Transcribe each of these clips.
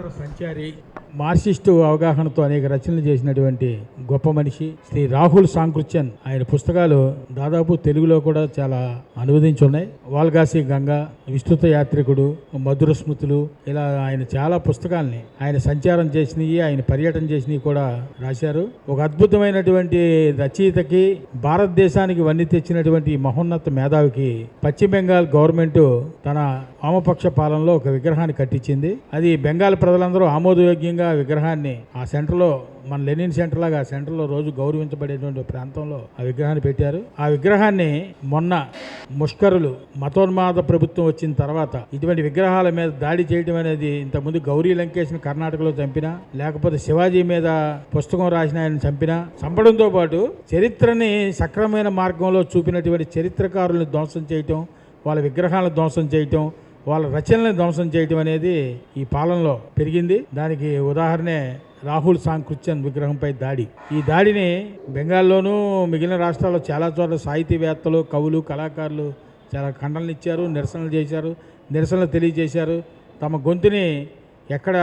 స్వతంత్ర సంచారి, మార్క్సిస్టు అవగాహనతో అనేక రచనలు చేసినటువంటి గొప్ప మనిషి శ్రీ రాహుల్ సాంకృత్యన్. ఆయన పుస్తకాలు దాదాపు తెలుగులో కూడా చాలా అనువదించి ఉన్నాయి. వాల్గాసి గంగ, విస్తృత యాత్రికుడు, మధుర స్మృతులు, ఇలా ఆయన చాలా పుస్తకాలని ఆయన సంచారం చేసినవి, ఆయన పర్యటన చేసినవి కూడా రాశారు. ఒక అద్భుతమైనటువంటి రచయితకి, భారతదేశానికి వన్నీ తెచ్చినటువంటి మహోన్నత మేధావికి పశ్చిమ బెంగాల్ గవర్నమెంట్ తన వామపక్ష పాలనలో ఒక విగ్రహాన్ని కట్టించింది. అది బెంగాల్ ప్రజలందరూ ఆమోదయోగ్యంగా విగ్రహాన్ని ఆ సెంటర్లో, మన లెనిన్ సెంటర్ లాగా ఆ సెంటర్లో రోజు గౌరవించబడేటువంటి ప్రాంతంలో ఆ విగ్రహాన్ని పెట్టారు. ఆ విగ్రహాన్ని మొన్న ముష్కరులు, మతోన్మాద ప్రభుత్వం వచ్చిన తర్వాత ఇటువంటి విగ్రహాల మీద దాడి చేయడం అనేది, ఇంతకుముందు గౌరీ లంకేష్ని కర్ణాటకలో చంపినా, లేకపోతే శివాజీ మీద పుస్తకం రాసిన ఆయన చంపడంతో పాటు చరిత్రని సక్రమమైన మార్గంలో చూపినటువంటి చరిత్రకారులను ధ్వంసం చేయటం, వాళ్ళ విగ్రహాలను ధ్వంసం చేయటం, వాళ్ళ రచనలను ధ్వంసం చేయటం అనేది ఈ పాలనలో పెరిగింది. దానికి ఉదాహరణే రాహుల్ సాంకృత్యన్ విగ్రహంపై దాడి. ఈ దాడిని బెంగాల్లోనూ మిగిలిన రాష్ట్రాల్లో చాలా చోట్ల సాహితీవేత్తలు, కవులు, కళాకారులు చాలా ఖండనలు ఇచ్చారు, నిరసనలు చేశారు, నిరసనలు తెలియజేశారు. తమ గొంతుని ఎక్కడ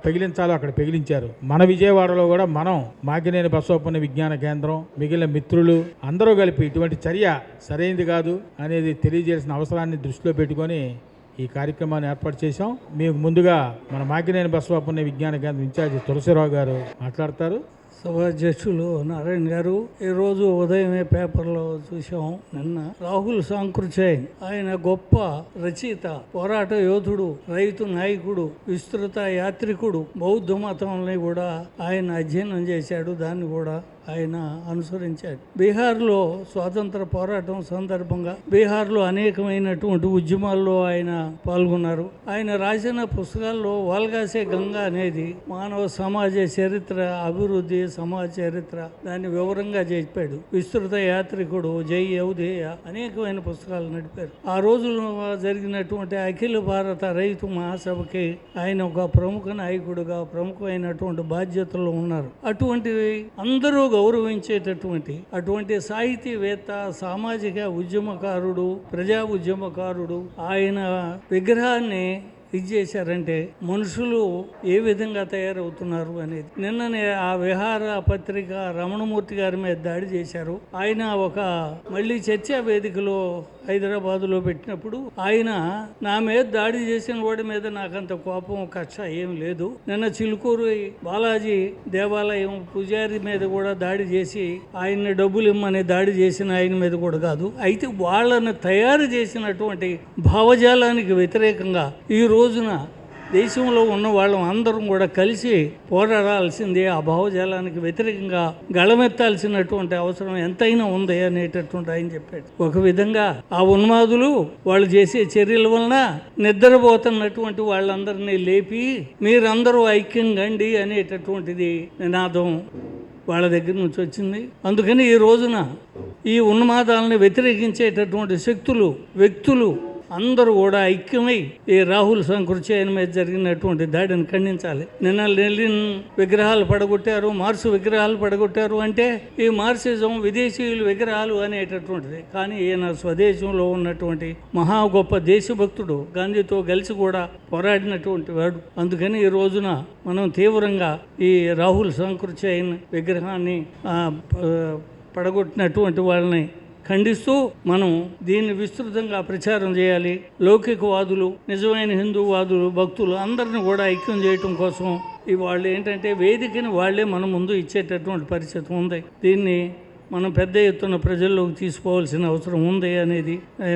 పెగిలించాలో అక్కడ పెగిలించారు. మన విజయవాడలో కూడా మనం మాకినేని బసవపుణ్య విజ్ఞాన కేంద్రం, మిగిలిన మిత్రులు అందరూ కలిపి ఇటువంటి చర్య సరైనది కాదు అనేది తెలియజేయాల్సిన అవసరాన్ని దృష్టిలో పెట్టుకొని ఈ కార్యక్రమాన్ని ఏర్పాటు చేశాం. మీకు ముందుగా మన మాకినేని బసవపుణ్య విజ్ఞాన కేంద్రం ఇన్ఛార్జి తులసిరావు గారు మాట్లాడతారు. సభాధ్యక్షులు నారాయణ గారు, ఈరోజు ఉదయమే పేపర్లో చూసాం. నిన్న రాహుల్ సాంకృత్యన్ ఆయన గొప్ప రచయిత, పోరాట యోధుడు, రైతు నాయకుడు, విస్తృత యాత్రికుడు, బౌద్ధ మతంని కూడా ఆయన అధ్యయనం చేశాడు, దాన్ని కూడా ఆయన అనుసరించాడు. బీహార్లో స్వాతంత్ర పోరాటం సందర్భంగా బీహార్లో అనేకమైనటువంటి ఉద్యమాల్లో ఆయన పాల్గొన్నారు. ఆయన రాసిన పుస్తకాల్లో వాల్గాసే గంగా అనేది మానవ సమాజ చరిత్ర, అభివృద్ధి, సమాజ చరిత్ర, దాన్ని వివరంగా చెప్పాడు. విస్తృత యాత్రికుడు, జై ఔధేయ, అనేకమైన పుస్తకాలు నడిపారు. ఆ రోజుల్లో జరిగినటువంటి అఖిల భారత రైతు మహాసభకి ఆయన ఒక ప్రముఖ నాయకుడుగా ప్రముఖమైనటువంటి బాధ్యతలు ఉన్నారు. అటువంటి అందరూ గౌరవించేటటువంటి అటువంటి సాహితీవేత్త, సామాజిక ఉద్యమకారుడు, ప్రజా ఉద్యమకారుడు ఆయన విగ్రహాన్ని ఇది చేశారంటే మనుషులు ఏ విధంగా తయారవుతున్నారు అనేది. నిన్ననే ఆ విహార పత్రిక రమణమూర్తి గారి మీద దాడి చేశారు. ఆయన ఒక మళ్ళీ చర్చా వేదికలో హైదరాబాదులో పెట్టినప్పుడు ఆయన నా మీద దాడి చేసిన వాడి మీద నాకంత కోపం, కక్ష ఏం లేదు. నిన్న చిలుకూరు బాలాజీ దేవాలయం పూజారి మీద కూడా దాడి చేసి ఆయన్ని డబ్బులు ఇమ్మని దాడి చేసిన ఆయన మీద కూడా కాదు. అయితే వాళ్ళని తయారు చేసినటువంటి భావజాలానికి వ్యతిరేకంగా ఈ రోజున దేశంలో ఉన్న వాళ్ళం అందరం కూడా కలిసి పోరాడాల్సిందే. ఆ భావజాలానికి వ్యతిరేకంగా గళమెత్తాల్సినటువంటి అవసరం ఎంతైనా ఉంది అనేటటువంటి ఆయన చెప్పాడు. ఒక విధంగా ఆ ఉన్మాదులు వాళ్ళు చేసే చర్యల వలన నిద్రపోతున్నటువంటి వాళ్ళందరినీ లేపి మీరందరూ ఐక్యంగా అండి అనేటటువంటిది నినాదం వాళ్ళ దగ్గర నుంచి వచ్చింది. అందుకని ఈ రోజున ఈ ఉన్మాదాలను వ్యతిరేకించేటటువంటి శక్తులు, వ్యక్తులు అందరూ కూడా ఐక్యమై ఈ రాహుల్ సాంకృత్యన్ మీద జరిగినటువంటి దాడిని ఖండించాలి. నిన్న లెనిన్ విగ్రహాలు పడగొట్టారు, మార్క్స్ విగ్రహాలు పడగొట్టారు అంటే ఈ మార్క్సిజం విదేశీయుల విగ్రహాలు అనేటటువంటిది. కానీ ఈయన స్వదేశంలో ఉన్నటువంటి మహా గొప్ప దేశభక్తుడు, గాంధీతో కలిసి కూడా పోరాడినటువంటి వాడు. అందుకని ఈ రోజున మనం తీవ్రంగా ఈ రాహుల్ సాంకృత్యన్ విగ్రహాన్ని పడగొట్టినటువంటి వాళ్ళని ఖండిస్తూ మనం దీన్ని విస్తృతంగా ప్రచారం చేయాలి. లౌకికవాదులు, నిజమైన హిందూవాదులు, భక్తులు అందరిని కూడా ఐక్యం చేయటం కోసం వాళ్ళు ఏంటంటే వేదికని వాళ్ళే మన ముందు ఇచ్చేటటువంటి పరిస్థితి ఉంది. దీన్ని మనం పెద్ద ఎత్తున ప్రజల్లోకి తీసుకోవాల్సిన అవసరం ఉంది అనేది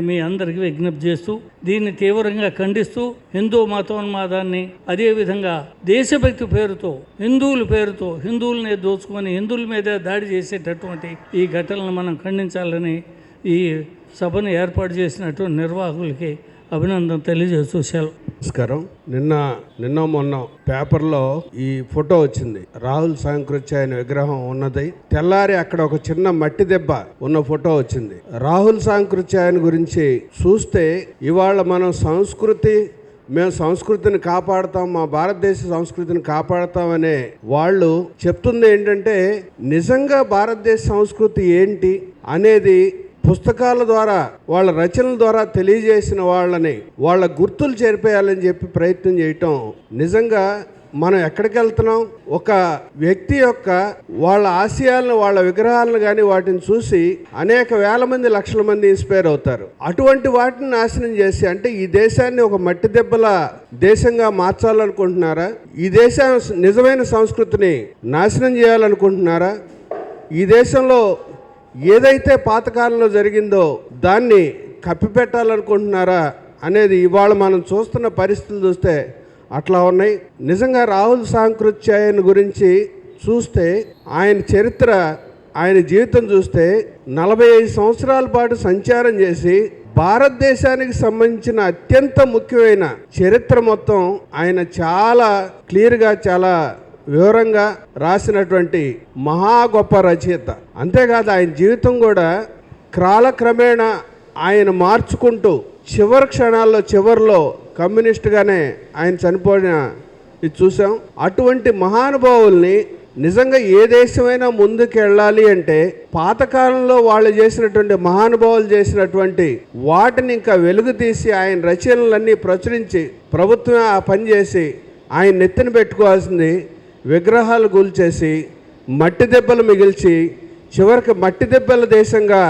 మీ అందరికీ విజ్ఞప్తి చేస్తూ, దీన్ని తీవ్రంగా ఖండిస్తూ హిందూ మతోన్మాదాన్ని, అదేవిధంగా దేశభక్తి పేరుతో హిందువుల పేరుతో హిందువులనే దోచుకొని హిందువుల మీద దాడి చేసేటటువంటి ఈ ఘటనలను మనం ఖండించాలని ఈ సభను ఏర్పాటు చేసినటువంటి నిర్వాహకులకి అభినందన తెలియజేస్తూ సెలవు. నమస్కారం. నిన్న మొన్న పేపర్లో ఈ ఫోటో వచ్చింది. రాహుల్ సాంకృత్యన్ విగ్రహం ఉన్నది. తెల్లారి అక్కడ ఒక చిన్న మట్టి దెబ్బ ఉన్న ఫోటో వచ్చింది. రాహుల్ సాంకృత్యన్ గురించి చూస్తే ఇవాళ మనం మేము సంస్కృతిని కాపాడుతాం, మా భారతదేశ సంస్కృతిని కాపాడుతామనే వాళ్ళు చెప్తుంది ఏంటంటే, నిజంగా భారతదేశ సంస్కృతి ఏంటి అనేది పుస్తకాల ద్వారా, వాళ్ళ రచనల ద్వారా తెలియజేసిన వాళ్ళని వాళ్ళ గుర్తులు చేర్పేయాలని చెప్పి ప్రయత్నం చేయటం నిజంగా మనం ఎక్కడికి వెళ్తున్నాం? ఒక వ్యక్తి యొక్క వాళ్ళ ఆశయాలను, వాళ్ళ విగ్రహాలను కానీ వాటిని చూసి అనేక వేల మంది, లక్షల మంది ఇన్స్పైర్ అవుతారు. అటువంటి వాటిని నాశనం చేసి, అంటే ఈ దేశాన్ని ఒక మట్టి దెబ్బల దేశంగా మార్చాలనుకుంటున్నారా? ఈ దేశం నిజమైన సంస్కృతిని నాశనం చేయాలనుకుంటున్నారా? ఈ దేశంలో ఏదైతే పాతకాలంలో జరిగిందో దాన్ని కప్పిపెట్టాలనుకుంటున్నారా అనేది ఇవాళ మనం చూస్తున్న పరిస్థితులు చూస్తే అట్లా ఉన్నాయి. నిజంగా రాహుల్ సాంకృత్యాయన్ గురించి చూస్తే, ఆయన చరిత్ర, ఆయన జీవితం చూస్తే 45 సంవత్సరాల పాటు సంచారం చేసి భారతదేశానికి సంబంధించిన అత్యంత ముఖ్యమైన చరిత్ర మొత్తం ఆయన చాలా క్లియర్గా, చాలా వివరంగా రాసినటువంటి మహా గొప్ప రచయిత. అంతేకాదు ఆయన జీవితం కూడా కాలక్రమేణా ఆయన మార్చుకుంటూ చివరి క్షణాల్లో, చివరిలో కమ్యూనిస్ట్గానే ఆయన చనిపోయిన ఇది చూసాం. అటువంటి మహానుభావుల్ని నిజంగా ఏ దేశమైనా ముందుకు వెళ్ళాలి అంటే పాతకాలంలో వాళ్ళు చేసినటువంటి మహానుభావులు చేసినటువంటి వాటిని ఇంకా వెలుగు తీసి ఆయన రచనలన్నీ ప్రచురించి ప్రభుత్వమే ఆ పని చేసి ఆయన నెత్తిన పెట్టుకోవాల్సింది విగ్రహాలు కూల్చేసి మట్టి దెబ్బలు మిగిల్చి చివరికి మట్టి దెబ్బల దేశంగా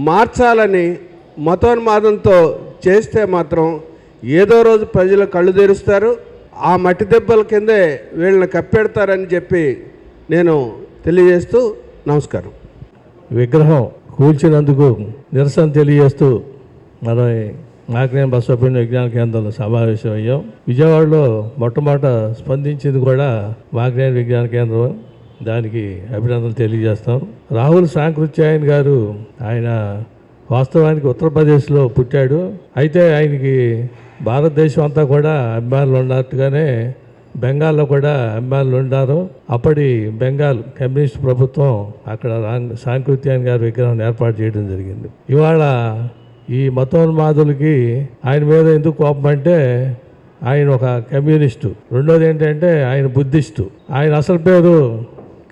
మార్చాలని మతోన్మాదంతో చేస్తే మాత్రం ఏదో రోజు ప్రజలు కళ్ళు తెరుస్తారు, ఆ మట్టి దెబ్బల కిందే వీళ్ళని కప్పెడతారని చెప్పి నేను తెలియజేస్తూ నమస్కారం. విగ్రహం కూల్చినందుకు నిరసన తెలియజేస్తూ మన మాకినేని బసవపుణ్య విజ్ఞాన కేంద్రంలో సమావేశం అయ్యాం. విజయవాడలో మొట్టమొదట స్పందించింది కూడా మాకినేని విజ్ఞాన కేంద్రం. దానికి అభినందనలు తెలియజేస్తాం. రాహుల్ సాంకృత్యాయన్ గారు ఆయన వాస్తవానికి ఉత్తరప్రదేశ్లో పుట్టాడు. అయితే ఆయనకి భారతదేశం అంతా కూడా అభిమానులు ఉన్నట్టుగానే బెంగాల్లో కూడా అభిమానులు ఉన్నారు. అప్పటి బెంగాల్ కమ్యూనిస్ట్ ప్రభుత్వం అక్కడ సాంకృత్యాయన్ గారి విగ్రహం ఏర్పాటు చేయడం జరిగింది. ఇవాళ ఈ మతోన్మాదులకి ఆయన మీద ఎందుకు కోపం అంటే ఆయన ఒక కమ్యూనిస్టు, రెండోది ఏంటంటే ఆయన బుద్ధిస్టు. ఆయన అసలు పేరు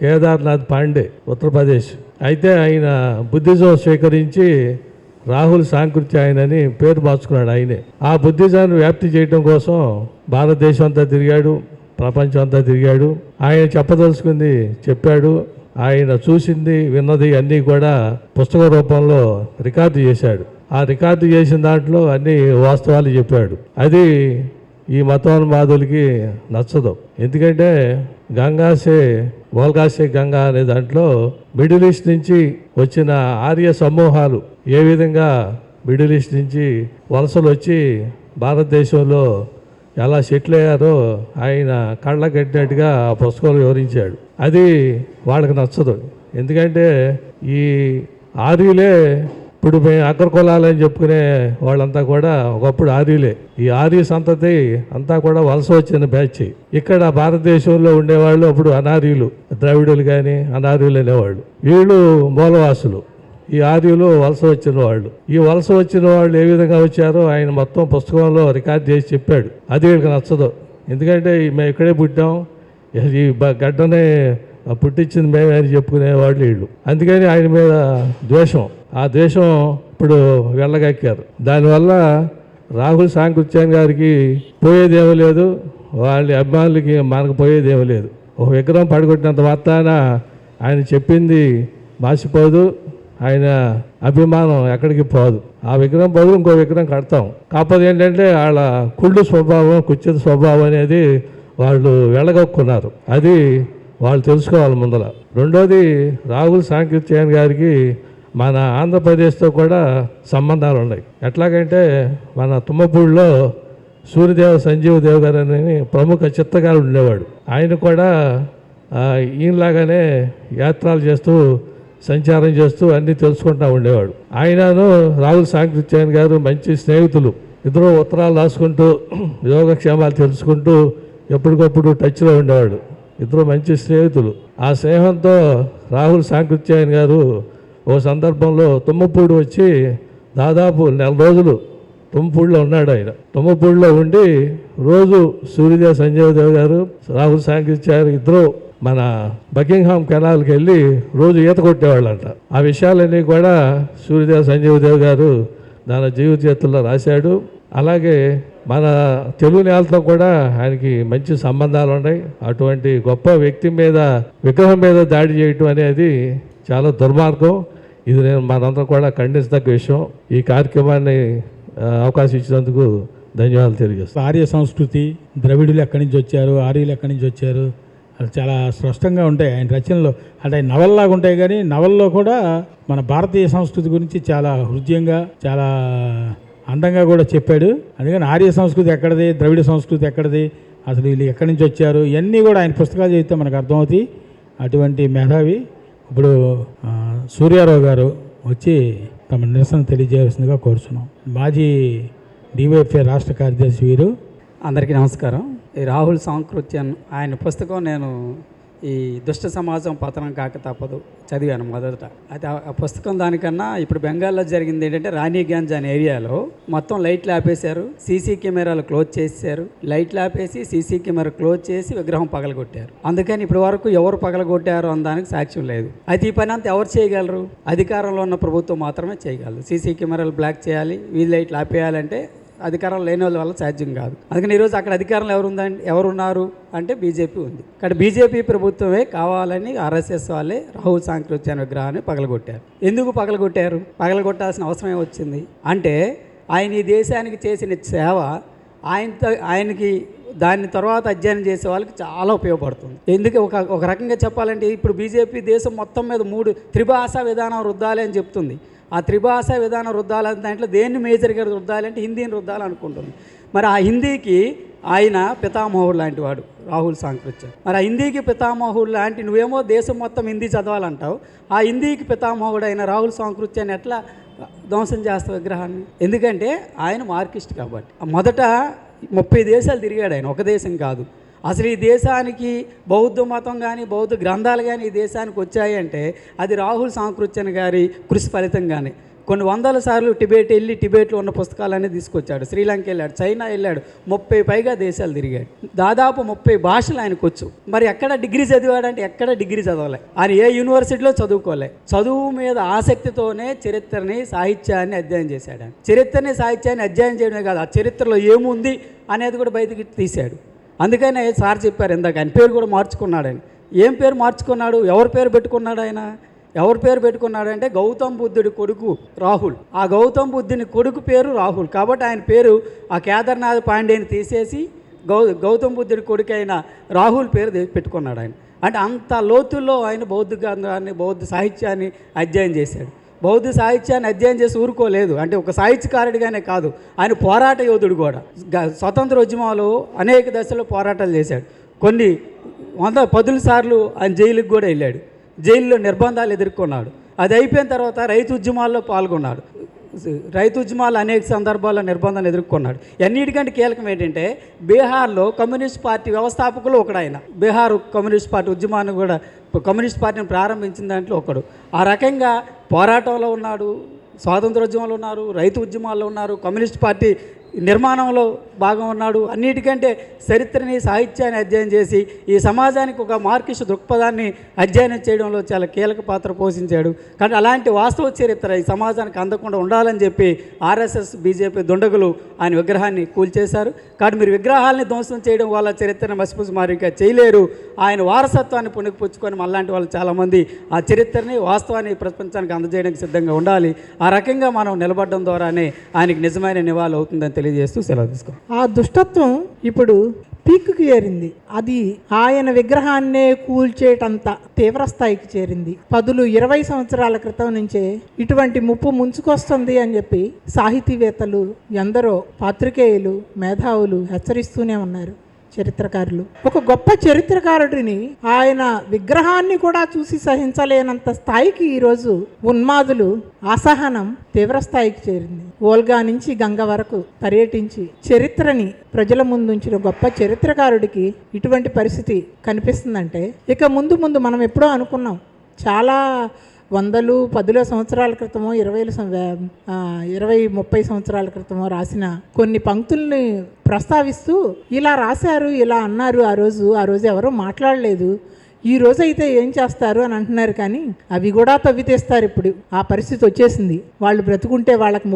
కేదార్నాథ్ పాండే, ఉత్తరప్రదేశ్. అయితే ఆయన బుద్ధిజం స్వీకరించి రాహుల్ సాంకృత్యాయన్ అని పేరు మార్చుకున్నాడు ఆయనే. ఆ బుద్ధిజాన్ని వ్యాప్తి చేయడం కోసం భారతదేశం అంతా తిరిగాడు, ప్రపంచం అంతా తిరిగాడు. ఆయన చెప్పదలుచుకుంది చెప్పాడు. ఆయన చూసింది, విన్నది అన్నీ కూడా పుస్తక రూపంలో రికార్డు చేశాడు. ఆ రికార్డు చేసిన దాంట్లో అన్ని వాస్తవాలు చెప్పాడు. అది ఈ మతోన్మాదులకి నచ్చదు. ఎందుకంటే గంగాసే వోల్గాసే గంగా అనే దాంట్లో మిడిల్ ఈస్ట్ నుంచి వచ్చిన ఆర్య సమూహాలు ఏ విధంగా మిడిల్ ఈస్ట్ నుంచి వలసలు వచ్చి భారతదేశంలో ఎలా సెటిల్ అయ్యారో ఆయన కళ్ళ కట్టినట్టుగా ఆ పుస్తకంలో వివరించాడు. అది వాళ్ళకి నచ్చదు. ఎందుకంటే ఈ ఆర్యులే ఇప్పుడు మేము అగ్రకులాలని చెప్పుకునే వాళ్ళంతా కూడా ఒకప్పుడు ఆర్యులే. ఈ ఆర్య సంతతి అంతా కూడా వలస వచ్చిన బ్యాచ్. ఇక్కడ భారతదేశంలో ఉండేవాళ్ళు అప్పుడు అనార్యులు, ద్రవిడులు కానీ అనార్యులు అనేవాళ్ళు. వీళ్ళు మూలవాసులు, ఈ ఆర్యులు వలస వచ్చిన వాళ్ళు. ఈ వలస వచ్చిన వాళ్ళు ఏ విధంగా వచ్చారో ఆయన మొత్తం పుస్తకంలో రికార్డ్ చేసి చెప్పాడు. అది వీళ్ళకి నచ్చదు. ఎందుకంటే మేము ఇక్కడే పుట్టాం, ఈ గడ్డనే పుట్టించింది మేమే అని చెప్పుకునేవాళ్ళు వీళ్ళు. అందుకని ఆయన మీద ద్వేషం, ఆ ద్వేషం ఇప్పుడు వెళ్ళగక్కారు. దానివల్ల రాహుల్ సాంకృత్యాయన్ గారికి పోయేదేమీ లేదు, వాళ్ళ అభిమానులకి మనకు పోయేదేమీ లేదు. ఒక విగ్రహం పడగొట్టినంత మాత్రాన ఆయన చెప్పింది మాసిపోదు, ఆయన అభిమానం ఎక్కడికి పోదు. ఆ విగ్రహం బదులు ఇంకో విగ్రహం కడతాం. కాకపోతే ఏంటంటే వాళ్ళ కుళ్ళు స్వభావం, కుచ్చిత స్వభావం అనేది వాళ్ళు వెళ్ళగొక్కున్నారు. అది వాళ్ళు తెలుసుకోవాలి ముందర. రెండోది రాహుల్ సాంకృత్యాయన్ గారికి మన ఆంధ్రప్రదేశ్తో కూడా సంబంధాలు ఉన్నాయి. ఎట్లాగంటే మన తుమ్మపూడిలో సూర్యదేవ సంజీవదేవ్ గారు అని ప్రముఖ చిత్రకారుడు ఉండేవాడు. ఆయన కూడా ఈయనలాగానే యాత్రలు చేస్తూ సంచారం చేస్తూ అన్నీ తెలుసుకుంటూ ఉండేవాడు. ఆయనను రాహుల్ సాంకృత్యాయన్ గారు మంచి స్నేహితులు. ఇద్దరు ఉత్తరాలు రాసుకుంటూ యోగక్షేమాలు తెలుసుకుంటూ ఎప్పటికప్పుడు టచ్లో ఉండేవాడు. ఇద్దరు మంచి స్నేహితులు. ఆ స్నేహంతో రాహుల్ సాంకృత్యాయన్ గారు ఓ సందర్భంలో తుమ్మపూడి వచ్చి దాదాపు 4 రోజులు తుమ్మపూడిలో ఉన్నాడు. ఆయన తుమ్మపూడిలో ఉండి రోజు సూర్యదేవ సంజీవదేవ్ గారు, రాహుల్ సాంకృత్యాయన్ ఇద్దరు మన బకింగ్హామ్ కెనాల్కి వెళ్ళి రోజు ఈత కొట్టేవాళ్ళంట. ఆ విషయాలన్నీ కూడా సూర్యదేవ సంజీవదేవ్ గారు తన జీవిత చరిత్రలో రాశాడు. అలాగే మన తెలుగు నేలతో కూడా ఆయనకి మంచి సంబంధాలు ఉన్నాయి. అటువంటి గొప్ప వ్యక్తి మీద విగ్రహం మీద దాడి చేయటం అనేది చాలా దుర్మార్గం. ఇది నేను మనందరం కూడా ఖండించదగ్గ విషయం. ఈ కార్యక్రమాన్ని అవకాశం ఇచ్చినందుకు ధన్యవాదాలు తెలియజేస్తాను. ఆర్య సంస్కృతి, ద్రవిడులు ఎక్కడి నుంచి వచ్చారు, ఆర్యులు ఎక్కడి నుంచి వచ్చారు, అది చాలా స్పష్టంగా ఉంటాయి ఆయన రచనలో. అంటే నవల్లాగా ఉంటాయి, కానీ నవల్లో కూడా మన భారతీయ సంస్కృతి గురించి చాలా హృదయంగా, చాలా అందంగా కూడా చెప్పాడు. అందుకని ఆర్య సంస్కృతి ఎక్కడిది, ద్రవిడ సంస్కృతి ఎక్కడిది, అసలు వీళ్ళు ఎక్కడి నుంచి వచ్చారు, ఇవన్నీ కూడా ఆయన పుస్తకాలు చదివితే మనకు అర్థమవుతాయి. అటువంటి మేధావి ఇప్పుడు సూర్యారావు గారు వచ్చి తమ నిరసన తెలియజేయాల్సిందిగా కోరుచున్నాం. మాజీ డివైఎఫ్ఐ రాష్ట్ర కార్యదర్శి వీరు. అందరికీ నమస్కారం. ఈ రాహుల్ సాంకృత్యన్ ఆయన పుస్తకం నేను ఈ దుష్ట సమాజం పతనం కాక తప్పదు చదివాను మొదట. అయితే ఆ పుస్తకం దానికన్నా ఇప్పుడు బెంగాల్లో జరిగింది ఏంటంటే రాణిగంజ్ అనే ఏరియాలో మొత్తం లైట్లు ఆపేశారు, సీసీ కెమెరాలు క్లోజ్ చేశారు. లైట్లు ఆపేసి సీసీ కెమెరా క్లోజ్ చేసి విగ్రహం పగలగొట్టారు. అందుకని ఇప్పటి వరకు ఎవరు పగలగొట్టారు అన్న దానికి సాక్ష్యం లేదు. అయితే ఈ పని అంతా ఎవరు చేయగలరు? అధికారంలో ఉన్న ప్రభుత్వం మాత్రమే చేయగలరు. సీసీ కెమెరాలు బ్లాక్ చేయాలి, వీధి లైట్లు ఆపేయాలంటే అధికారం లేని వాళ్ళ వల్ల సాధ్యం కాదు. అందుకని ఈరోజు అక్కడ అధికారంలో ఎవరున్నారు అంటే బీజేపీ ఉంది. కానీ బీజేపీ ప్రభుత్వమే కావాలని ఆర్ఎస్ఎస్ వాళ్ళే రాహుల్ సాంకృత్యన్ విగ్రహాన్ని పగలగొట్టారు. ఎందుకు పగలగొట్టారు? పగలగొట్టాల్సిన అవసరమే వచ్చింది అంటే ఆయన ఈ దేశానికి చేసిన సేవ ఆయనకి దాని తర్వాత అధ్యయనం చేసే వాళ్ళకి చాలా ఉపయోగపడుతుంది. ఎందుకు ఒక రకంగా చెప్పాలంటే ఇప్పుడు బీజేపీ దేశం మొత్తం మీద 3 త్రిభాషా విధానం రుద్దాలి అని చెప్తుంది. ఆ త్రిభాషా విధానం రుద్దాలని దాంట్లో దేన్ని మేజర్గా రుద్దాలంటే హిందీని రుద్దాలనుకుంటుంది. మరి ఆ హిందీకి ఆయన పితామహుడు లాంటి వాడు రాహుల్ సాంకృత్యన్. మరి ఆ హిందీకి పితామహుడు లాంటి నువ్వేమో దేశం మొత్తం హిందీ చదవాలంటావు, ఆ హిందీకి పితామహుడు అయిన రాహుల్ సాంకృత్యన్ ఎట్లా ధ్వంసం చేస్తావు విగ్రహాన్ని? ఎందుకంటే ఆయన మార్కిస్ట్ కాబట్టి. మొదట 30 దేశాలు తిరిగాడు ఆయన, ఒక దేశం కాదు. అసలు ఈ దేశానికి బౌద్ధ మతం కానీ బౌద్ధ గ్రంథాలు కానీ ఈ దేశానికి వచ్చాయంటే అది రాహుల్ సాంకృత్యన్ గారి కృషి ఫలితంగానే. కొన్ని వందల సార్లు టిబెట్ వెళ్ళి టిబెట్లో ఉన్న పుస్తకాలన్నీ తీసుకొచ్చాడు. శ్రీలంక వెళ్ళాడు, చైనా వెళ్ళాడు, 30 పైగా దేశాలు తిరిగాడు. దాదాపు 30 భాషలు ఆయనకు వచ్చు. మరి ఎక్కడ డిగ్రీ చదివాడంటే ఎక్కడ డిగ్రీ చదవలే. ఆయన ఏ యూనివర్సిటీలో చదువుకోలే. చదువు మీద ఆసక్తితోనే చరిత్రని, సాహిత్యాన్ని అధ్యయనం చేశాడు. ఆయన చరిత్రని, సాహిత్యాన్ని అధ్యయనం చేయడమే కాదు, ఆ చరిత్రలో ఏముంది అనేది కూడా బయటకి తీశాడు. అందుకనే సార్ చెప్పారు ఇందాక, ఆయన పేరు కూడా మార్చుకున్నాడు. ఆయన ఏం పేరు మార్చుకున్నాడు? ఎవరి పేరు పెట్టుకున్నాడు? ఆయన ఎవరి పేరు పెట్టుకున్నాడంటే గౌతమ్ బుద్ధుడి కొడుకు రాహుల్. ఆ గౌతమ్ బుద్ధుని కొడుకు పేరు రాహుల్ కాబట్టి ఆయన పేరు ఆ కేదార్నాథ్ పాండేని తీసేసి గౌతమ్ బుద్ధుడి కొడుకు అయిన రాహుల్ పేరు పెట్టుకున్నాడు ఆయన. అంటే అంత లోతుల్లో ఆయన బౌద్ధ గ్రంథాన్ని, బౌద్ధ సాహిత్యాన్ని అధ్యయనం చేశాడు. బౌద్ధ సాహిత్యాన్ని అధ్యయనం చేసి ఊరుకోలేదు. అంటే ఒక సాహిత్యకారుడిగానే కాదు, ఆయన పోరాట యోధుడు కూడా. స్వతంత్ర ఉద్యమాలు అనేక దశలో పోరాటాలు చేశాడు. కొన్ని 110 సార్లు ఆయన జైలుకి కూడా వెళ్ళాడు. జైల్లో నిర్బంధాలు ఎదుర్కొన్నాడు. అది అయిపోయిన తర్వాత రైతు ఉద్యమాల్లో పాల్గొన్నాడు. రైతు ఉద్యమాలు అనేక సందర్భాల్లో నిర్బంధాలు ఎదుర్కొన్నాడు. అన్నిటికంటే కీలకం ఏంటంటే బీహార్లో కమ్యూనిస్ట్ పార్టీ వ్యవస్థాపకులు ఒకడు ఆయన. బీహార్ కమ్యూనిస్ట్ పార్టీ ఉద్యమాన్ని కూడా, కమ్యూనిస్ట్ పార్టీని ప్రారంభించిన దాంట్లో ఒకడు. ఆ రకంగా పోరాటంలో ఉన్నాడు, స్వాతంత్రోద్యమాలు ఉన్నారు, రైతు ఉద్యమాల్లో ఉన్నారు, కమ్యూనిస్ట్ పార్టీ నిర్మాణంలో భాగం ఉన్నాడు. అన్నిటికంటే చరిత్రని, సాహిత్యాన్ని అధ్యయనం చేసి ఈ సమాజానికి ఒక మార్కిస్ట్ దృక్పథాన్ని అధ్యయనం చేయడంలో చాలా కీలక పాత్ర పోషించాడు. కానీ అలాంటి వాస్తవ చరిత్ర ఈ సమాజానికి అందకుండా ఉండాలని చెప్పి ఆర్ఎస్ఎస్, బీజేపీ దుండగులు ఆయన విగ్రహాన్ని కూల్చేశారు. కాబట్టి మీరు విగ్రహాలని ధ్వంసం చేయడం వల్ల చరిత్రను మసిపూసి మారిగా చేయలేరు. ఆయన వారసత్వాన్ని పుణికిపుచ్చుకొని మళ్ళాంటి వాళ్ళు చాలామంది ఆ చరిత్రని, వాస్తవాన్ని ప్రపంచానికి అందజేయడానికి సిద్ధంగా ఉండాలి. ఆ రకంగా మనం నిలబడడం ద్వారానే ఆయనకి నిజమైన నివాళి అవుతుందని తెలియజేస్తూ సెలవు తీసుకో. ఆ దుష్టత్వం ఇప్పుడు పీక్కి చేరింది. అది ఆయన విగ్రహాన్నే కూల్చేటంత తీవ్ర స్థాయికి చేరింది. 10-20 సంవత్సరాల క్రితం నుంచే ఇటువంటి ముప్పు ముంచుకొస్తుంది అని చెప్పి సాహితీవేత్తలు, ఎందరో పాత్రికేయులు, మేధావులు హెచ్చరిస్తూనే ఉన్నారు. చరిత్రకారులు ఒక గొప్ప చరిత్రకారుడిని ఆయన విగ్రహాన్ని కూడా చూసి సహించలేనంత స్థాయికి ఈరోజు ఉన్మాదులు అసహనం తీవ్ర స్థాయికి చేరింది. ఓల్గా నుంచి గంగ వరకు పర్యటించి చరిత్రని ప్రజల ముందుంచిన గొప్ప చరిత్రకారుడికి ఇటువంటి పరిస్థితి కనిపిస్తుందంటే ఇక ముందు మనం ఎప్పుడో అనుకున్నాం. చాలా 100-10 సంవత్సరాల క్రితమో 20-30 సంవత్సరాల క్రితమో రాసిన కొన్ని పంక్తుల్ని ప్రస్తావిస్తూ ఇలా రాశారు, ఇలా అన్నారు, ఆ రోజు ఎవరూ మాట్లాడలేదు, ఈ రోజు అయితే ఏం చేస్తారు అని అంటున్నారు, కానీ అవి కూడా తవ్వితేస్తారు. ఇప్పుడు ఆ పరిస్థితి వచ్చేసింది. వాళ్ళు బ్రతుకుంటే వాళ్ళకి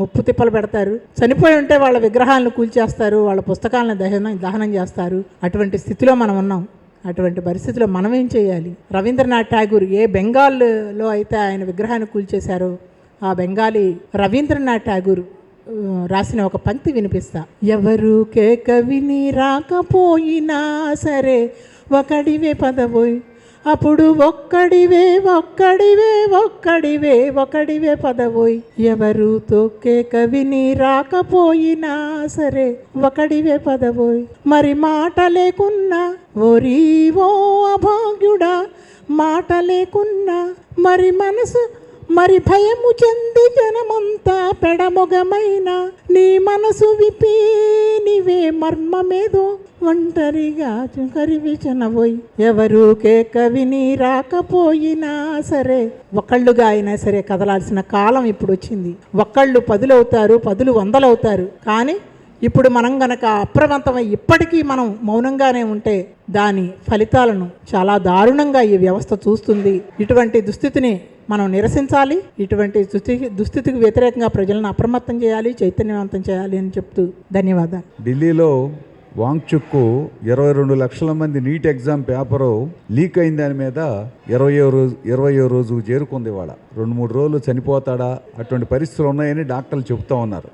ముప్పు తిప్పలు పెడతారు, చనిపోయి ఉంటే వాళ్ళ విగ్రహాలను కూల్చేస్తారు, వాళ్ళ పుస్తకాలను దహనం చేస్తారు. అటువంటి స్థితిలో మనం ఉన్నాం. అటువంటి పరిస్థితిలో మనం ఏం చేయాలి? రవీంద్రనాథ్ ఠాగూర్ ఏ బెంగాల్లో అయితే ఆయన విగ్రహాన్ని కూల్చేశారో ఆ బెంగాలీ రవీంద్రనాథ్ ఠాగూర్ రాసిన ఒక పంక్తి వినిపిస్తా. ఎవరు కవిని రాకపోయినా సరే ఒకడివే పదవోయ్, అప్పుడు ఒక్కడివే పదవోయ్. ఎవరు తొక్కే కవిని రాకపోయినా సరే ఒకడివే పదవోయ్. మరి మాట లేకున్నా ఓ అభాగ్యుడా, మాట లేకున్నా మరి భయము చెంది జనమంతా పెడమొగమైన నీ మనసు విపి నీవే మర్మమేదో ఒంటరిగా కరివిచనబోయ్. ఎవరు కవిని రాకపోయినా సరే ఒకళ్ళుగా అయినా సరే కదలాల్సిన కాలం ఇప్పుడు వచ్చింది. ఒకళ్ళు 10 అవుతారు, 10 100 అవుతారు. కానీ ఇప్పుడు మనం గనక అప్రమత్తమై ఇప్పటికీ మనం మౌనంగానే ఉంటే దాని ఫలితాలను చాలా దారుణంగా ఈ వ్యవస్థ చూస్తుంది. ఇటువంటి దుస్థితిని మనం నిరసించాలి. ఇటువంటి దుస్థితికి వ్యతిరేకంగా ప్రజలను అప్రమత్తం చేయాలి, చైతన్యవంతం చేయాలి అని చెప్తూ ధన్యవాదాలు. ఢిల్లీలో వాంగ్చుక్కు 22 లక్షల మంది నీట్ ఎగ్జామ్ పేపరు లీక్ అయిన దాని మీద 20వ రోజు చేరుకుంది. వాళ్ళ 2-3 రోజులు చనిపోతాడా అటువంటి పరిస్థితులు ఉన్నాయని డాక్టర్లు చెబుతూ ఉన్నారు.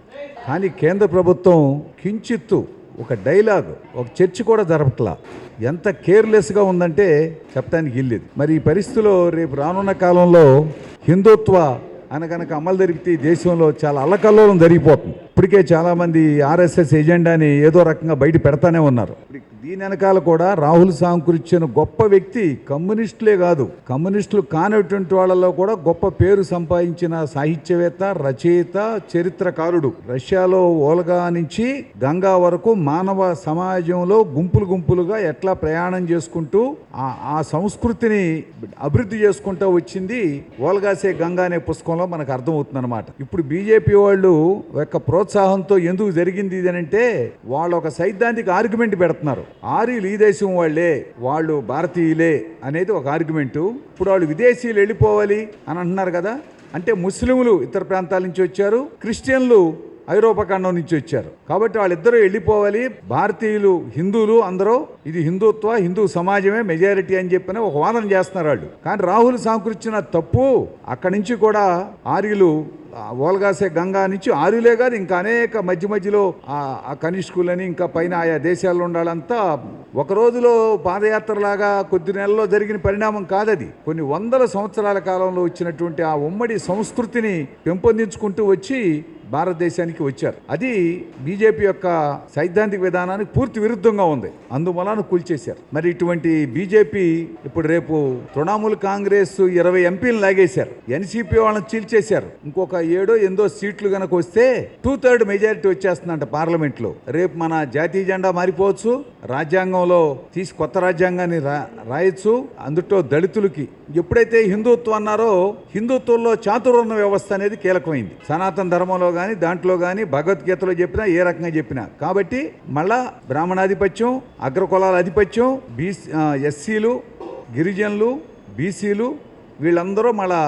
కానీ కేంద్ర ప్రభుత్వం కించిత్తు ఒక డైలాగ్, ఒక చర్చ కూడా జరపట్లా. ఎంత కేర్లెస్గా ఉందంటే చెప్పడానికి ఇల్లేదు. మరి ఈ పరిస్థితిలో రేపు రానున్న కాలంలో హిందుత్వ అనగనక అమలు జరిగితే ఈ దేశంలో చాలా అల్లకల్లోలం జరిగిపోతుంది. ఇప్పటికే చాలామంది ఆర్ఎస్ఎస్ ఎజెండాని ఏదో రకంగా బయట పెడతానే ఉన్నారు. దీని వెనకాల కూడా రాహుల్ సాంకృత్యన్ గొప్ప వ్యక్తి, కమ్యూనిస్టులే కాదు కమ్యూనిస్టులు కానటువంటి వాళ్ళలో కూడా గొప్ప పేరు సంపాదించిన సాహిత్యవేత్త, రచయిత, చరిత్రకారుడు. రష్యాలో ఓల్గా నుంచి గంగా వరకు మానవ సమాజంలో గుంపులుగా ఎట్లా ప్రయాణం చేసుకుంటూ ఆ సంస్కృతిని అభివృద్ధి చేసుకుంటూ వచ్చింది ఓల్గాసే గంగా అనే పుస్తకంలో మనకు అర్థమవుతుంది అనమాట. ఇప్పుడు బీజేపీ వాళ్ళు యొక్క ప్రోత్సాహంతో ఎందుకు జరిగింది ఇది అంటే వాళ్ళు ఒక సైద్ధాంతిక ఆర్గ్యుమెంట్ పెడుతున్నారు. ఆర్యులు ఈ దేశం వాళ్ళే, వాళ్ళు భారతీయులే అనేది ఒక ఆర్గ్యుమెంటు. ఇప్పుడు వాళ్ళు విదేశీయులు వెళ్ళిపోవాలి అని అంటున్నారు కదా. అంటే ముస్లింలు ఇతర ప్రాంతాల నుంచి వచ్చారు, క్రిస్టియన్లు ఐరోపా ఖండం నుంచి వచ్చారు. కాబట్టి వాళ్ళిద్దరూ వెళ్ళిపోవాలి, భారతీయులు హిందువులు అందరూ ఇది హిందూ సమాజమే మెజారిటీ అని చెప్పిన ఒక వాదన చేస్తున్నారు వాళ్ళు. కానీ రాహుల్ సాంకృత్యన తప్పు. అక్కడి నుంచి కూడా ఆర్యులు ఓల్గాసే గంగా నుంచి ఆర్యులే కాదు ఇంకా అనేక మధ్యలో ఆ కనిష్కులని ఇంకా పైన ఆయా దేశాల్లో ఉండాలంతా ఒక రోజులో పాదయాత్రలాగా కొద్ది నెలల్లో జరిగిన పరిణామం కాదది. కొన్ని వందల సంవత్సరాల కాలంలో వచ్చినటువంటి ఆ ఉమ్మడి సంస్కృతిని పెంపొందించుకుంటూ వచ్చి భారతదేశానికి వచ్చారు. అది బీజేపీ యొక్క సైద్ధాంతిక విధానానికి పూర్తి విరుద్ధంగా ఉంది. అందువలన కూల్చేశారు. మరి ఇటువంటి బీజేపీ ఇప్పుడు రేపు తృణమూల్ కాంగ్రెస్ 20 ఎంపీలు లాగేశారు, ఎన్సీపీ వాళ్ళని చీల్చేశారు. ఇంకొక 7-8 సీట్లు కనుక వస్తే 2/3 మెజారిటీ వచ్చేస్తుందంట పార్లమెంట్లో. రేపు మన జాతీయ జెండా మారిపోవచ్చు, రాజ్యాంగంలో కొత్త రాజ్యాంగాన్ని రాయొచ్చు. అందులో దళితులకి ఎప్పుడైతే హిందుత్వం అన్నారో హిందుత్వంలో చాతుర్వర్ణ వ్యవస్థ అనేది కీలకమైంది. సనాతన ధర్మంలో కానీ దాంట్లో కానీ భగవద్గీతలో చెప్పినా ఏ రకంగా చెప్పినా. కాబట్టి మళ్ళా బ్రాహ్మణాధిపత్యం, అగ్రకులాల ఆధిపత్యం, ఎస్సీలు, గిరిజనులు, బీసీలు వీళ్ళందరూ మళ్ళా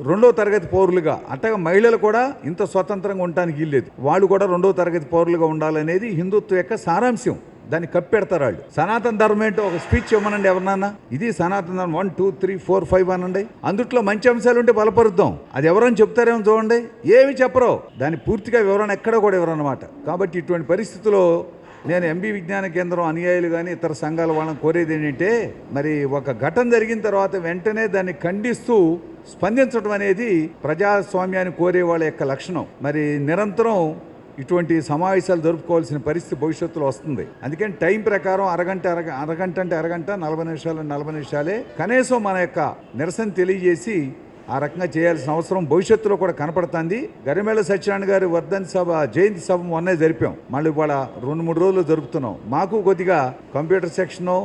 2వ తరగతి పౌరులుగా, అట్టగా మహిళలు కూడా ఇంత స్వతంత్రంగా ఉండటానికి వీల్లేదు, వాళ్ళు కూడా 2వ తరగతి పౌరులుగా ఉండాలనేది హిందుత్వం యొక్క సారాంశం. దాన్ని కప్పెడతారు వాళ్ళు. సనాతన ధర్మం ఏంటో ఒక స్పీచ్ ఇవ్వనండి ఎవరన్నా, ఇది సనాతన ధర్మం 1 2 3 4 5 అనండి. అందుట్లో మంచి అంశాలు ఉంటే బలపరుద్దాం. అది ఎవరైనా చెప్తారేమో చూడండి, ఏమి చెప్పరో. దాని పూర్తిగా వివరణ ఎక్కడ కూడా ఇవ్వరన్నమాట. కాబట్టి ఇటువంటి పరిస్థితుల్లో నేను ఎంబీ విజ్ఞాన కేంద్రం అనుయాయులు కానీ ఇతర సంఘాల వాళ్ళని కోరేది ఏంటంటే, మరి ఒక ఘటన జరిగిన తర్వాత వెంటనే దాన్ని ఖండిస్తూ స్పందించడం అనేది ప్రజాస్వామ్యాన్ని కోరే వాళ్ళ యొక్క లక్షణం. మరి నిరంతరం ఇటువంటి సమావేశాలు జరుపుకోవాల్సిన పరిస్థితి భవిష్యత్తులో వస్తుంది. అందుకని టైం ప్రకారం అరగంట అంటే అరగంట, 40 నిమిషాలే కనీసం మన యొక్క నిరసన తెలియజేసి ఆ రకంగా చేయాల్సిన అవసరం భవిష్యత్తులో కూడా కనపడుతుంది. గరిమెళ్ళ సత్యనారాయణ గారి వర్ధంతి సభ, జయంతి సభ మొన్నే జరిపాం. మళ్ళీ ఇవాళ 2-3 రోజులు జరుపుతున్నాం. మాకు కొద్దిగా కంప్యూటర్ సెక్షను,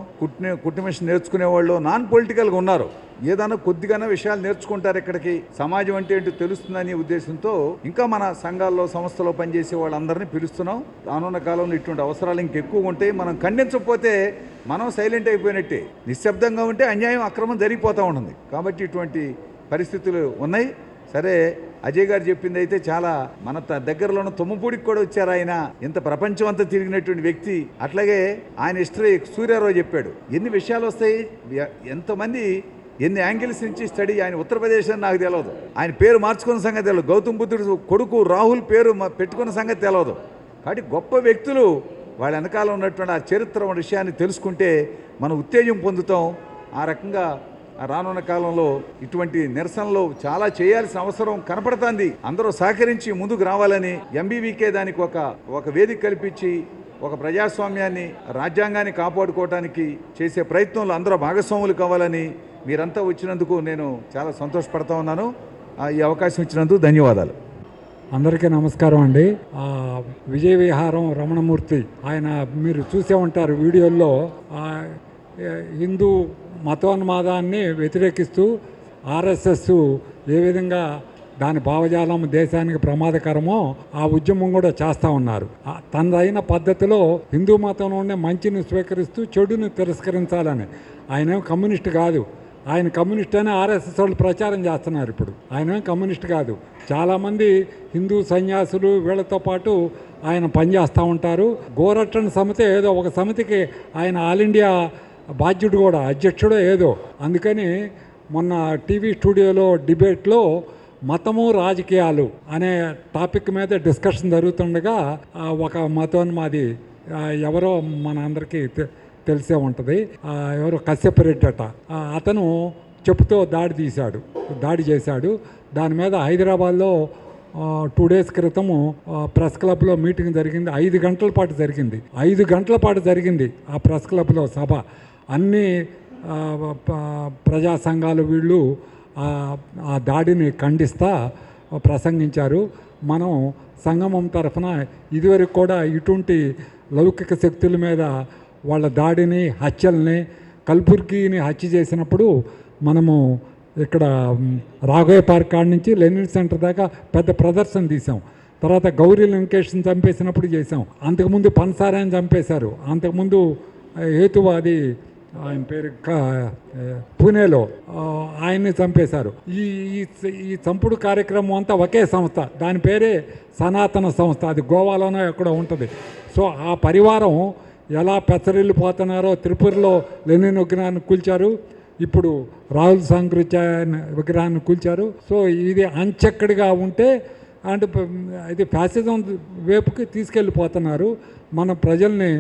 కుట్టు మిషన్ నేర్చుకునే వాళ్ళు నాన్ పొలిటికల్గా ఉన్నారు. ఏదైనా కొద్దిగానే విషయాలు నేర్చుకుంటారు, ఇక్కడికి సమాజం అంటే ఏంటో తెలుస్తుందనే ఉద్దేశంతో ఇంకా మన సంఘాల్లో సంస్థలో పనిచేసే వాళ్ళందరినీ పిలుస్తున్నాం. రానున్న కాలంలో ఇటువంటి అవసరాలు ఇంకెక్కువ ఉంటాయి. మనం ఖండించకపోతే మనం సైలెంట్ అయిపోయినట్టే. నిశ్శబ్దంగా ఉంటే అన్యాయం అక్రమం జరిగిపోతూ ఉంటుంది. కాబట్టి ఇటువంటి పరిస్థితులు ఉన్నాయి. సరే, అజయ్ గారు చెప్పింది అయితే చాలా మన దగ్గరలో ఉన్న తుమ్మపూడికి కూడా వచ్చారు ఆయన. ఇంత ప్రపంచం అంతా తిరిగినటువంటి వ్యక్తి. అట్లాగే ఆయన హిస్టరీ సూర్యారావు చెప్పాడు. ఎన్ని విషయాలు వస్తాయి, ఎంతమంది ఎన్ని యాంగిల్స్ నుంచి స్టడీ. ఆయన ఉత్తరప్రదేశ్ అని నాకు తెలియదు, ఆయన పేరు మార్చుకున్న సంగతి తెలియదు, గౌతమ్ బుద్ధుడు కొడుకు రాహుల్ పేరు పెట్టుకున్న సంగతి తెలియదు. కాబట్టి గొప్ప వ్యక్తులు వాళ్ళ వెనకాల ఉన్నటువంటి ఆ చరిత్ర విషయాన్ని తెలుసుకుంటే మనం ఉత్తేజం పొందుతాం. ఆ రకంగా రానున్న కాలంలో ఇటువంటి నిరసనలు చాలా చేయాల్సిన అవసరం కనపడుతుంది. అందరూ సహకరించి ముందుకు రావాలని ఎంబీవీకే దానికి ఒక వేదిక కల్పించి ఒక ప్రజాస్వామ్యాన్ని, రాజ్యాంగాన్ని కాపాడుకోవడానికి చేసే ప్రయత్నంలో అందరూ భాగస్వాములు కావాలని మీరంతా వచ్చినందుకు నేను చాలా సంతోషపడతా ఉన్నాను. ఈ అవకాశం ఇచ్చినందుకు ధన్యవాదాలు. అందరికీ నమస్కారం అండి. విజయ విహారం రమణమూర్తి ఆయన మీరు చూసే ఉంటారు వీడియోల్లో. హిందూ మతోన్మాదాన్ని వ్యతిరేకిస్తూ ఆర్ఎస్ఎస్ ఏ విధంగా దాని భావజాలం దేశానికి ప్రమాదకరమో ఆ ఉద్యమం కూడా చేస్తూ ఉన్నారు. తనదైన పద్ధతిలో హిందూ మతంలోనే మంచిని స్వీకరిస్తూ చెడుని తిరస్కరించాలని. ఆయన కమ్యూనిస్ట్ కాదు. ఆయన కమ్యూనిస్ట్ అని ఆర్ఎస్ఎస్ వాళ్ళు ప్రచారం చేస్తున్నారు. ఇప్పుడు ఆయన కమ్యూనిస్ట్ కాదు. చాలామంది హిందూ సన్యాసులు వీళ్ళతో పాటు ఆయన పనిచేస్తూ ఉంటారు. గోరక్షణ సమితి ఏదో ఒక సమితికి ఆయన ఆల్ ఇండియా బాధ్యుడు కూడా, అధ్యక్షుడో ఏదో. అందుకని మొన్న టీవీ స్టూడియోలో డిబేట్లో మతము రాజకీయాలు అనే టాపిక్ మీద డిస్కషన్ జరుగుతుండగా ఒక మతోన్మాది ఎవరో మన అందరికీ తెలిసే ఉంటుంది, ఎవరో కశ్యపరెడ్డి అట, అతను చెప్పుతో దాడి చేశాడు. దాని మీద హైదరాబాద్లో 2 days క్రితము ప్రెస్ క్లబ్లో మీటింగ్ జరిగింది. 5 గంటల పాటు జరిగింది. 5 గంటల పాటు జరిగింది ఆ ప్రెస్ క్లబ్లో సభ. అన్ని ప్రజా సంఘాలు వీళ్ళు ఆ దాడిని ఖండిస్తా ప్రసంగించారు. మనం సంగమం తరఫున ఇదివరకు కూడా ఇటువంటి లౌకిక శక్తుల మీద వాళ్ళ దాడిని, హత్యల్ని, కల్బుర్గిని హత్య చేసినప్పుడు మనము ఇక్కడ రాఘోయ్ పార్క్ కాడ నుంచి లెనిన్ సెంటర్ దాకా పెద్ద ప్రదర్శన తీసాం. తర్వాత గౌరీ లంకేష్ని చంపేసినప్పుడు చేసాం. అంతకుముందు పన్సారాన్ని చంపేశారు. అంతకుముందు హేతువాది ఆయన పేరు పూణేలో ఆయన్ని చంపేశారు. ఈ చంపుడు కార్యక్రమం అంతా ఒకే సంస్థ, దాని పేరే సనాతన సంస్థ. అది గోవాలోనో ఎక్కడో ఉంటుంది. సో ఆ పరివారం ఎలా పెచ్చరిల్లిపోతున్నారో, త్రిపురలో లెనిన్ విగ్రహాన్ని కూల్చారు, ఇప్పుడు రాహుల్ సాంకృత్యాయ విగ్రహాన్ని కూల్చారు. సో ఇది అంచెక్కడిగా ఉంటే అంటే ఇది ఫ్యాసిజం వైపుకి తీసుకెళ్ళిపోతున్నారు. మన ప్రజల్ని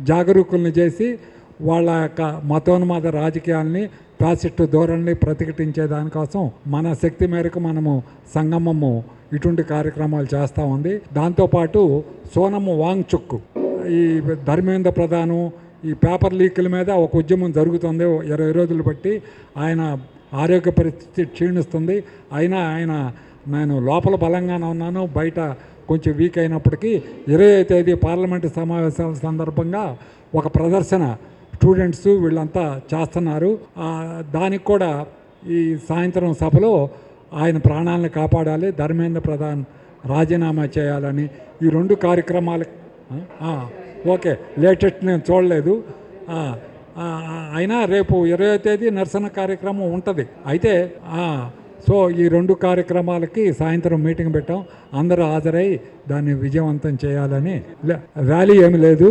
జాగరూకుల్ని చేసి వాళ్ళ యొక్క మతోన్మాద రాజకీయాల్ని, ఫ్యాసిస్టు ధోరణిని ప్రతిఘటించే దానికోసం మన శక్తి మేరకు మనము సంగమము ఇటువంటి కార్యక్రమాలు చేస్తూ ఉంది. దాంతోపాటు సోనము వాంగ్చుక్, ఈ ధర్మేంద్ర ప్రధాను, ఈ పేపర్ లీకుల మీద ఒక ఉద్యమం జరుగుతుంది 20 రోజులు బట్టి. ఆయన ఆరోగ్య పరిస్థితి క్షీణిస్తుంది. అయినా ఆయన నేను లోపల బలంగానే ఉన్నాను, బయట కొంచెం వీక్ అయినప్పటికీ 20వ తేదీ పార్లమెంటు సమావేశాల సందర్భంగా ఒక ప్రదర్శన స్టూడెంట్స్ వీళ్ళంతా చేస్తున్నారు. దానికి కూడా ఈ సాయంత్రం సభలో ఆయన ప్రాణాలను కాపాడాలి, ధర్మేంద్ర ప్రధాన్ రాజీనామా చేయాలని ఈ 2 కార్యక్రమాలు. ఓకే, లేటెస్ట్ నేను చూడలేదు. అయినా రేపు 20వ తేదీ నిరసన కార్యక్రమం ఉంటుంది. అయితే సో ఈ 2 కార్యక్రమాలకి సాయంత్రం మీటింగ్ పెట్టాం. అందరూ హాజరై దాన్ని విజయవంతం చేయాలని. ర్యాలీ ఏమి లేదు,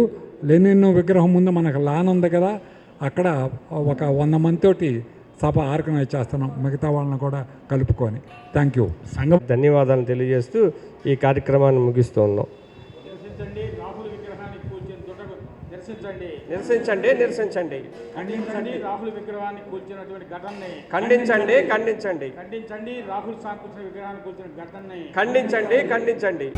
లెనిన్ విగ్రహం ముందు మనకు లాన్ ఉంది కదా, అక్కడ ఒక 100 మందితోటి సభ ఆర్గనైజ్ చేస్తున్నాం, మిగతా వాళ్ళని కూడా కలుపుకొని. Thank you. సంఘం ధన్యవాదాలు తెలియజేస్తూ ఈ కార్యక్రమాన్ని ముగిస్తూ ఉన్నాం. నిరసించండి రాహుల్ విగ్రహాన్ని కూల్చినటువంటి ఘటనని ఖండించండి. రాహుల్ సాంకృత్య విగ్రహాన్ని కూల్చిన ఘటనని ఖండించండి.